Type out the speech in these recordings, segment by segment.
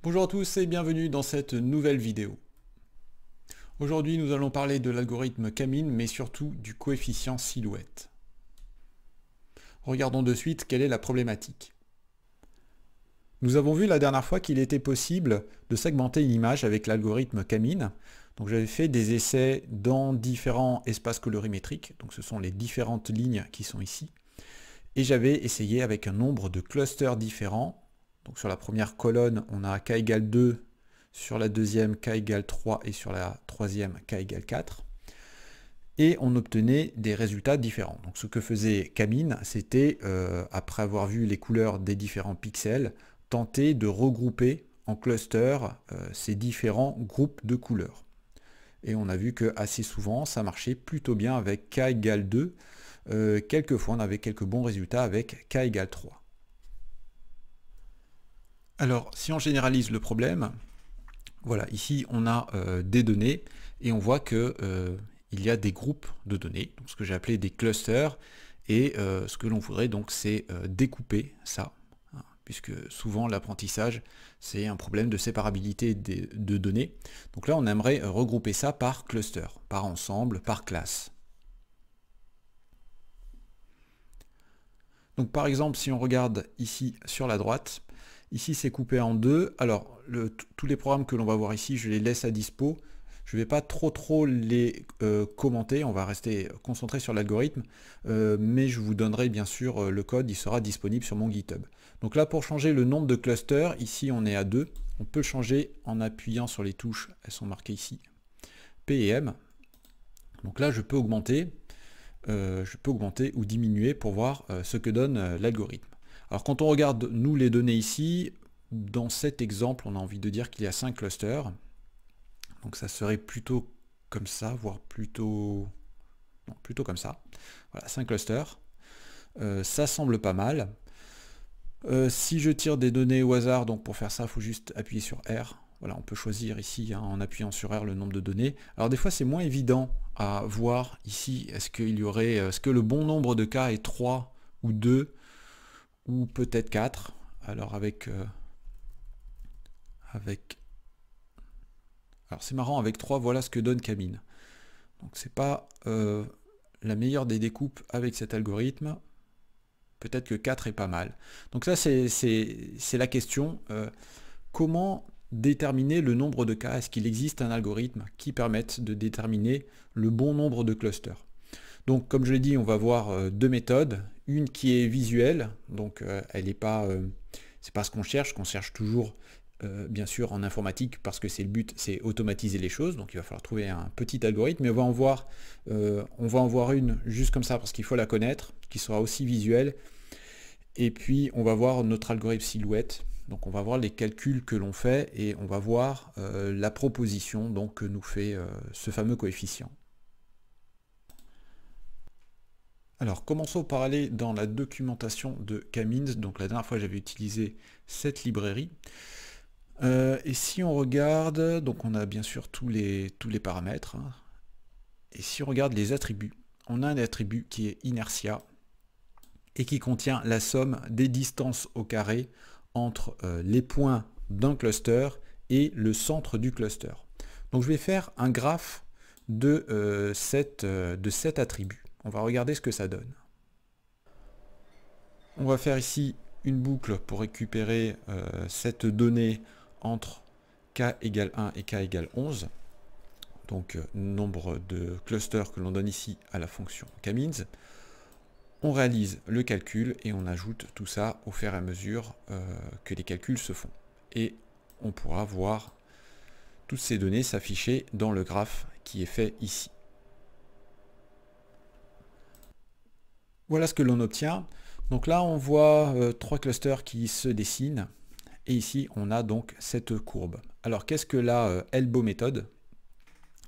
Bonjour à tous et bienvenue dans cette nouvelle vidéo. Aujourd'hui nous allons parler de l'algorithme K-min mais surtout du coefficient silhouette. Regardons de suite quelle est la problématique. Nous avons vu la dernière fois qu'il était possible de segmenter une image avec l'algorithme K-min. Donc j'avais fait des essais dans différents espaces colorimétriques, donc ce sont les différentes lignes qui sont ici. Et j'avais essayé avec un nombre de clusters différents. Donc sur la première colonne, on a k égale 2, sur la deuxième k égale 3 et sur la troisième k égale 4. Et on obtenait des résultats différents. Donc ce que faisait K-min, c'était, après avoir vu les couleurs des différents pixels, tenter de regrouper en clusters ces différents groupes de couleurs. Et on a vu que assez souvent, ça marchait plutôt bien avec k égale 2. Quelquefois, on avait quelques bons résultats avec k égale 3. Alors, si on généralise le problème, voilà, ici on a des données et on voit que il y a des groupes de données, donc ce que j'ai appelé des clusters, et ce que l'on voudrait donc c'est découper ça, hein, puisque souvent l'apprentissage c'est un problème de séparabilité de données. Donc là on aimerait regrouper ça par cluster, par ensemble, par classe. Donc par exemple si on regarde ici sur la droite, ici c'est coupé en deux. Alors tous les programmes que l'on va voir ici, je les laisse à dispo. Je ne vais pas trop les commenter, on va rester concentré sur l'algorithme, mais je vous donnerai bien sûr le code, il sera disponible sur mon GitHub. Donc là pour changer le nombre de clusters, ici on est à 2, on peut le changer en appuyant sur les touches, elles sont marquées ici, P et M. Donc là je peux augmenter ou diminuer pour voir ce que donne l'algorithme. Alors quand on regarde nous les données ici, dans cet exemple on a envie de dire qu'il y a 5 clusters. Donc ça serait plutôt comme ça, voire plutôt... Non, plutôt comme ça. Voilà, 5 clusters. Ça semble pas mal. Si je tire des données au hasard, donc pour faire ça, il faut juste appuyer sur R. Voilà, on peut choisir ici, hein, en appuyant sur R, le nombre de données. Alors des fois, c'est moins évident à voir ici. Est-ce que le bon nombre de cas est 3 ou 2 ou peut-être 4? Alors alors c'est marrant, avec 3, voilà ce que donne K-min. Donc c'est pas la meilleure des découpes avec cet algorithme. Peut-être que 4 est pas mal. Donc ça c'est la question. Comment déterminer le nombre de cas? Est-ce qu'il existe un algorithme qui permette de déterminer le bon nombre de clusters? Donc comme je l'ai dit, on va voir deux méthodes. Une qui est visuelle, donc elle n'est pas... c'est pas ce qu'on cherche toujours bien sûr en informatique, parce que c'est le but, c'est automatiser les choses, donc il va falloir trouver un petit algorithme, mais on va en voir une juste comme ça, parce qu'il faut la connaître, qui sera aussi visuelle, et puis on va voir notre algorithme silhouette, donc on va voir les calculs que l'on fait, et on va voir la proposition donc, que nous fait ce fameux coefficient. Alors commençons par aller dans la documentation de K-min, donc la dernière fois j'avais utilisé cette librairie. Et si on regarde, donc on a bien sûr tous les paramètres, hein. Et si on regarde les attributs, on a un attribut qui est inertia et qui contient la somme des distances au carré entre les points d'un cluster et le centre du cluster. Donc je vais faire un graphe de cet attribut. On va regarder ce que ça donne. On va faire ici une boucle pour récupérer cette donnée entre k égale 1 et k égale 11, donc nombre de clusters que l'on donne ici à la fonction K-min. On réalise le calcul et on ajoute tout ça au fur et à mesure que les calculs se font. Et on pourra voir toutes ces données s'afficher dans le graphe qui est fait ici. Voilà ce que l'on obtient. Donc là, on voit trois clusters qui se dessinent. Et ici, on a donc cette courbe. Alors, qu'est-ce que la elbow méthode?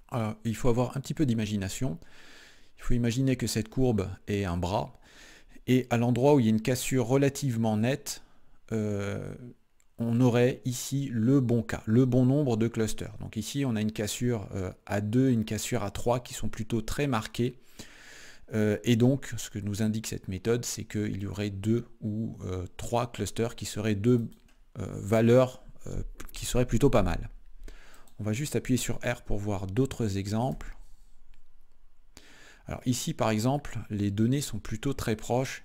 Alors, il faut avoir un petit peu d'imagination. Il faut imaginer que cette courbe est un bras. Et à l'endroit où il y a une cassure relativement nette, on aurait ici le bon cas, le bon nombre de clusters. Donc ici, on a une cassure à 2, une cassure à 3 qui sont plutôt très marquées. Et donc, ce que nous indique cette méthode, c'est qu'il y aurait 2 ou 3 clusters qui seraient deux valeurs qui serait plutôt pas mal. On va juste appuyer sur R pour voir d'autres exemples. Alors ici par exemple, les données sont plutôt très proches.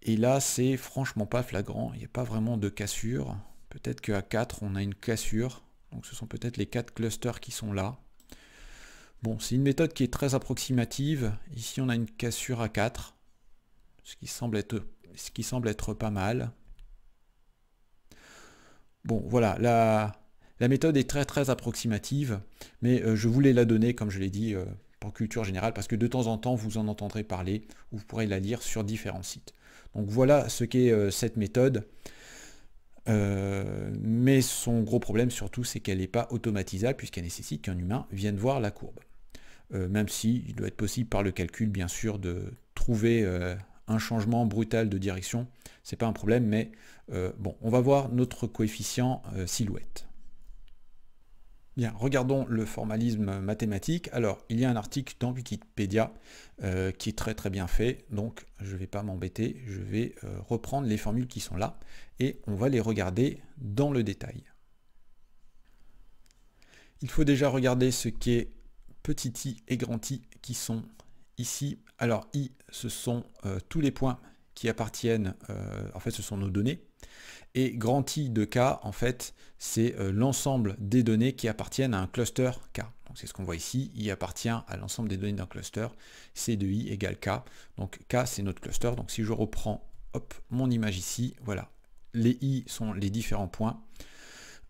Et là, c'est franchement pas flagrant. Il n'y a pas vraiment de cassure. Peut-être qu'à 4, on a une cassure. Donc ce sont peut-être les 4 clusters qui sont là. Bon, c'est une méthode qui est très approximative. Ici, on a une cassure à 4. Ce qui semble être pas mal. Bon, voilà. La méthode est très approximative. Mais je voulais la donner, comme je l'ai dit, pour culture générale. Parce que de temps en temps, vous en entendrez parler. Ou vous pourrez la lire sur différents sites. Donc voilà ce qu'est cette méthode. Mais son gros problème surtout, c'est qu'elle n'est pas automatisable puisqu'elle nécessite qu'un humain vienne voir la courbe. Même si il doit être possible par le calcul, bien sûr, de trouver un changement brutal de direction. C'est pas un problème, mais bon, on va voir notre coefficient silhouette. Bien, regardons le formalisme mathématique. Alors, il y a un article dans Wikipédia qui est très bien fait, donc je ne vais pas m'embêter, je vais reprendre les formules qui sont là et on va les regarder dans le détail. Il faut déjà regarder ce qu'est petit i et grand I qui sont ici. Alors, i, ce sont tous les points qui appartiennent, en fait, ce sont nos données. Et grand I de K, en fait, c'est l'ensemble des données qui appartiennent à un cluster K. Donc c'est ce qu'on voit ici, I appartient à l'ensemble des données d'un cluster, C de I égale K. Donc K, c'est notre cluster. Donc si je reprends mon image ici, voilà, les I sont les différents points,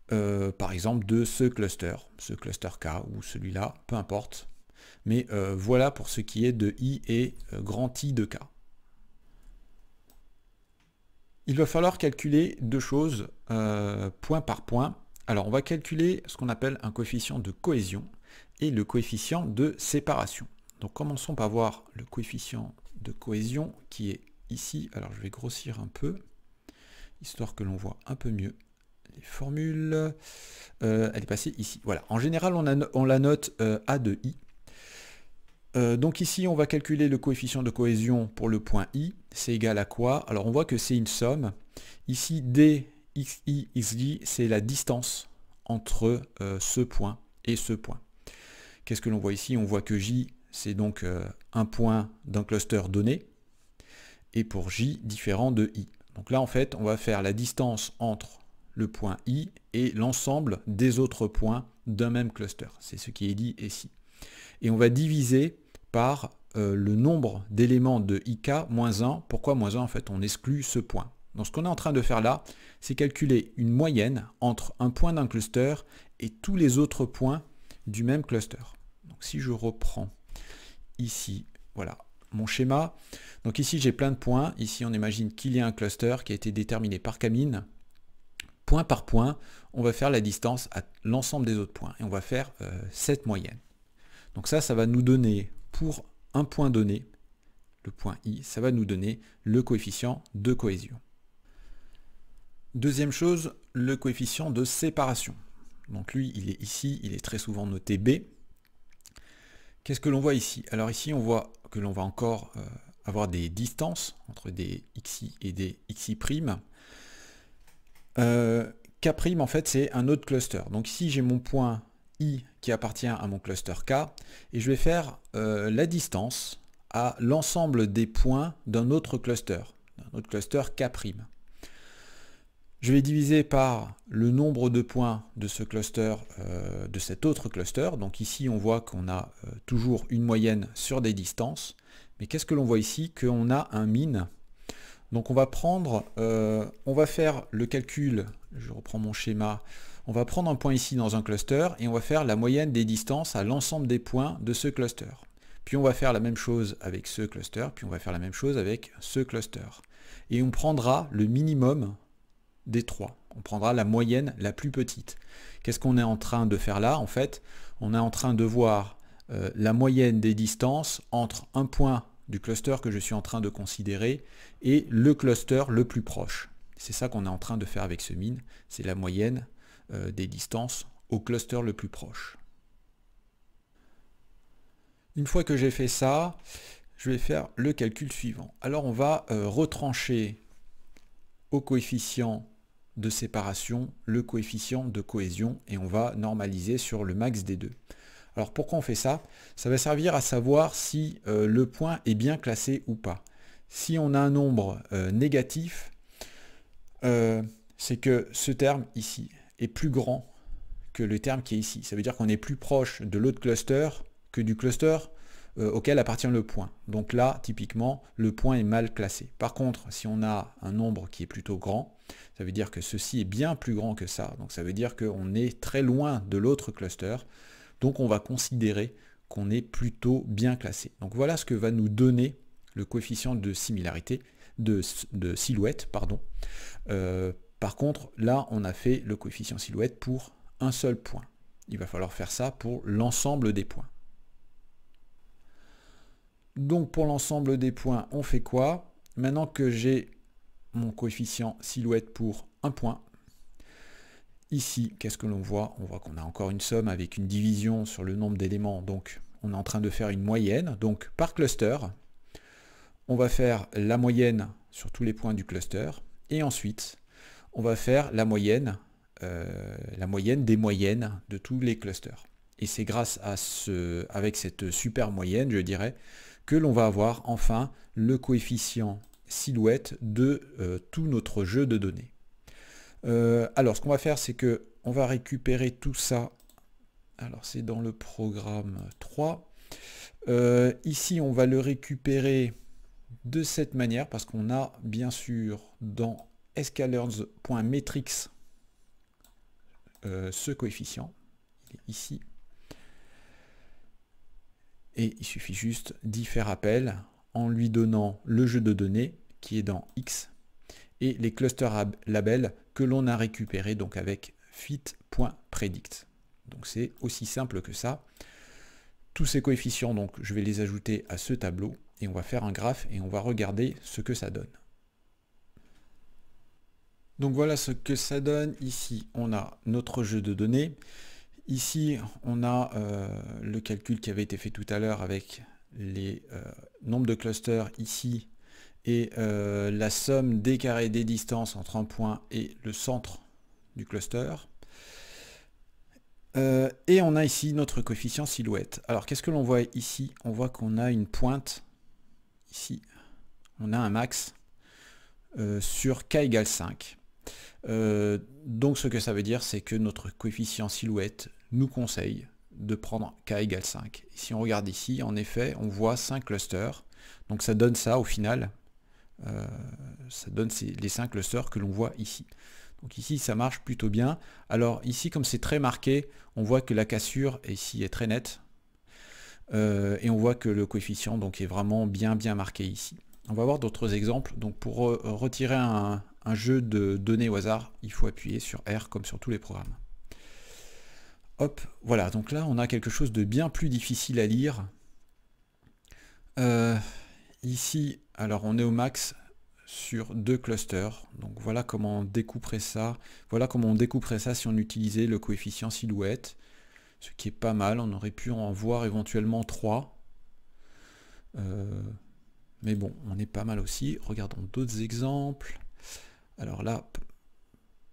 par exemple, de ce cluster K ou celui-là, peu importe. Mais voilà pour ce qui est de I et grand I de K. Il va falloir calculer deux choses point par point. Alors on va calculer ce qu'on appelle un coefficient de cohésion et le coefficient de séparation. Donc commençons par voir le coefficient de cohésion qui est ici. Alors je vais grossir un peu, histoire que l'on voit un peu mieux les formules. Elle est passée ici. Voilà. En général, on la note A de I. Donc ici, on va calculer le coefficient de cohésion pour le point I. C'est égal à quoi? Alors on voit que c'est une somme. Ici, D, XI, XJ, c'est la distance entre ce point et ce point. Qu'est-ce que l'on voit ici? On voit que J, c'est donc un point d'un cluster donné. Et pour J, différent de I. Donc là, en fait, on va faire la distance entre le point I et l'ensemble des autres points d'un même cluster. C'est ce qui est dit ici. Et on va diviser par le nombre d'éléments de IK moins 1. Pourquoi moins 1? En fait, on exclut ce point. Donc ce qu'on est en train de faire là, c'est calculer une moyenne entre un point d'un cluster et tous les autres points du même cluster. Donc si je reprends ici, voilà, mon schéma. Donc ici, j'ai plein de points. Ici, on imagine qu'il y a un cluster qui a été déterminé par Camille. Point par point, on va faire la distance à l'ensemble des autres points. Et on va faire cette moyenne. Donc ça va nous donner, pour un point donné, le point I, ça va nous donner le coefficient de cohésion. Deuxième chose, le coefficient de séparation. Donc lui, il est ici, il est très souvent noté B. Qu'est-ce que l'on voit ici? Alors ici, on voit que l'on va encore avoir des distances entre des XI et des XI'. K', en fait, c'est un autre cluster. Donc ici, j'ai mon point I qui appartient à mon cluster K, et je vais faire la distance à l'ensemble des points d'un autre cluster K'. Je vais diviser par le nombre de points de ce cluster, de cet autre cluster. Donc ici, on voit qu'on a toujours une moyenne sur des distances. Mais qu'est-ce que l'on voit ici? Qu'on a un min. Donc on va prendre, on va faire le calcul, je reprends mon schéma, on va prendre un point ici dans un cluster et on va faire la moyenne des distances à l'ensemble des points de ce cluster. Puis on va faire la même chose avec ce cluster, puis on va faire la même chose avec ce cluster. Et on prendra le minimum des trois. On prendra la moyenne la plus petite. Qu'est-ce qu'on est en train de faire là? En fait, on est en train de voir la moyenne des distances entre un point du cluster que je suis en train de considérer et le cluster le plus proche. C'est ça qu'on est en train de faire avec ce min, c'est la moyenne des distances au cluster le plus proche. Une fois que j'ai fait ça, je vais faire le calcul suivant. Alors on va retrancher au coefficient de séparation le coefficient de cohésion et on va normaliser sur le max des deux. Alors pourquoi on fait ça? Ça va servir à savoir si le point est bien classé ou pas. Si on a un nombre négatif, c'est que ce terme ici est plus grand que le terme qui est ici. Ça veut dire qu'on est plus proche de l'autre cluster que du cluster auquel appartient le point. Donc là, typiquement, le point est mal classé. Par contre, si on a un nombre qui est plutôt grand, ça veut dire que ceci est bien plus grand que ça. Donc ça veut dire qu'on est très loin de l'autre cluster. Donc on va considérer qu'on est plutôt bien classé. Donc voilà ce que va nous donner le coefficient de similarité, de silhouette, pardon. Par contre, là, on a fait le coefficient silhouette pour un seul point. Il va falloir faire ça pour l'ensemble des points. Donc pour l'ensemble des points, on fait quoi? Maintenant que j'ai mon coefficient silhouette pour un point, ici, qu'est-ce que l'on voit? On voit qu'on a encore une somme avec une division sur le nombre d'éléments. Donc on est en train de faire une moyenne. Donc par cluster, on va faire la moyenne sur tous les points du cluster. Et ensuite, on va faire la moyenne des moyennes de tous les clusters. Et c'est grâce à avec cette super moyenne, je dirais, que l'on va avoir enfin le coefficient silhouette de tout notre jeu de données. Alors ce qu'on va faire, c'est que on va récupérer tout ça. Alors c'est dans le programme 3. Ici on va le récupérer de cette manière parce qu'on a bien sûr dans scalars.metrics ce coefficient ici. Et il suffit juste d'y faire appel en lui donnant le jeu de données qui est dans X et les cluster labels que l'on a récupérés donc avec fit.predict. Donc c'est aussi simple que ça. Tous ces coefficients, donc je vais les ajouter à ce tableau et on va faire un graphe et on va regarder ce que ça donne. Donc voilà ce que ça donne. Ici, on a notre jeu de données. Ici, on a le calcul qui avait été fait tout à l'heure avec les nombres de clusters ici et la somme des carrés des distances entre un point et le centre du cluster. Et on a ici notre coefficient silhouette. Alors qu'est-ce que l'on voit ici? On voit qu'on a une pointe ici. On a un max sur k égale 5. Donc ce que ça veut dire, c'est que notre coefficient silhouette nous conseille de prendre k égale 5. Et si on regarde ici, en effet, on voit 5 clusters. Donc ça donne ça au final. Ça donne les 5 clusters que l'on voit ici. Donc ici, ça marche plutôt bien. Alors ici, comme c'est très marqué, on voit que la cassure ici est très nette. Et on voit que le coefficient donc, est vraiment bien marqué ici. On va voir d'autres exemples. Donc pour retirer un jeu de données au hasard, il faut appuyer sur R comme sur tous les programmes. Hop, voilà. Donc là, on a quelque chose de bien plus difficile à lire. Ici, alors on est au max sur 2 clusters. Donc voilà comment on découperait ça. Voilà comment on découperait ça si on utilisait le coefficient silhouette. Ce qui est pas mal. On aurait pu en voir éventuellement 3. Mais bon, on est pas mal aussi. Regardons d'autres exemples. Alors là,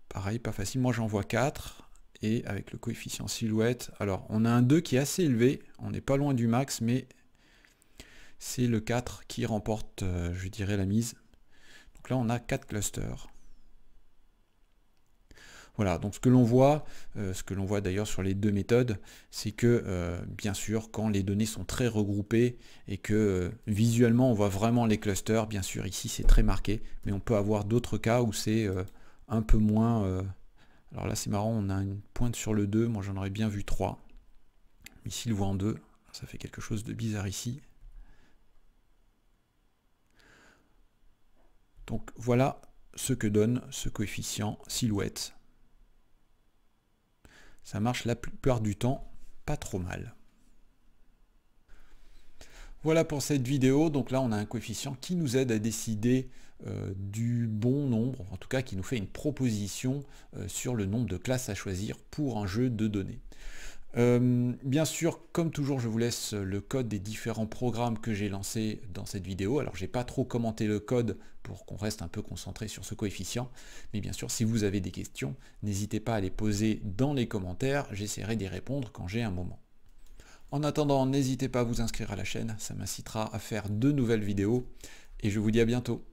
pareil, pas facile. Moi, j'en vois 4. Et avec le coefficient silhouette, alors on a un 2 qui est assez élevé. On n'est pas loin du max, mais c'est le 4 qui remporte, je dirais, la mise. Donc là, on a 4 clusters. Voilà, donc ce que l'on voit d'ailleurs sur les deux méthodes, c'est que bien sûr quand les données sont très regroupées et que visuellement on voit vraiment les clusters, bien sûr ici c'est très marqué, mais on peut avoir d'autres cas où c'est un peu moins... Alors là c'est marrant, on a une pointe sur le 2, moi j'en aurais bien vu 3. Ici il le voit en 2, ça fait quelque chose de bizarre ici. Donc voilà ce que donne ce coefficient silhouette. Ça marche la plupart du temps pas trop mal. Voilà pour cette vidéo. Donc là, on a un coefficient qui nous aide à décider du bon nombre, en tout cas qui nous fait une proposition sur le nombre de classes à choisir pour un jeu de données. Bien sûr, comme toujours, je vous laisse le code des différents programmes que j'ai lancés dans cette vidéo. Alors, j'ai pas trop commenté le code pour qu'on reste un peu concentré sur ce coefficient. Mais bien sûr, si vous avez des questions, n'hésitez pas à les poser dans les commentaires. J'essaierai d'y répondre quand j'ai un moment. En attendant, n'hésitez pas à vous inscrire à la chaîne. Ça m'incitera à faire de nouvelles vidéos. Et je vous dis à bientôt.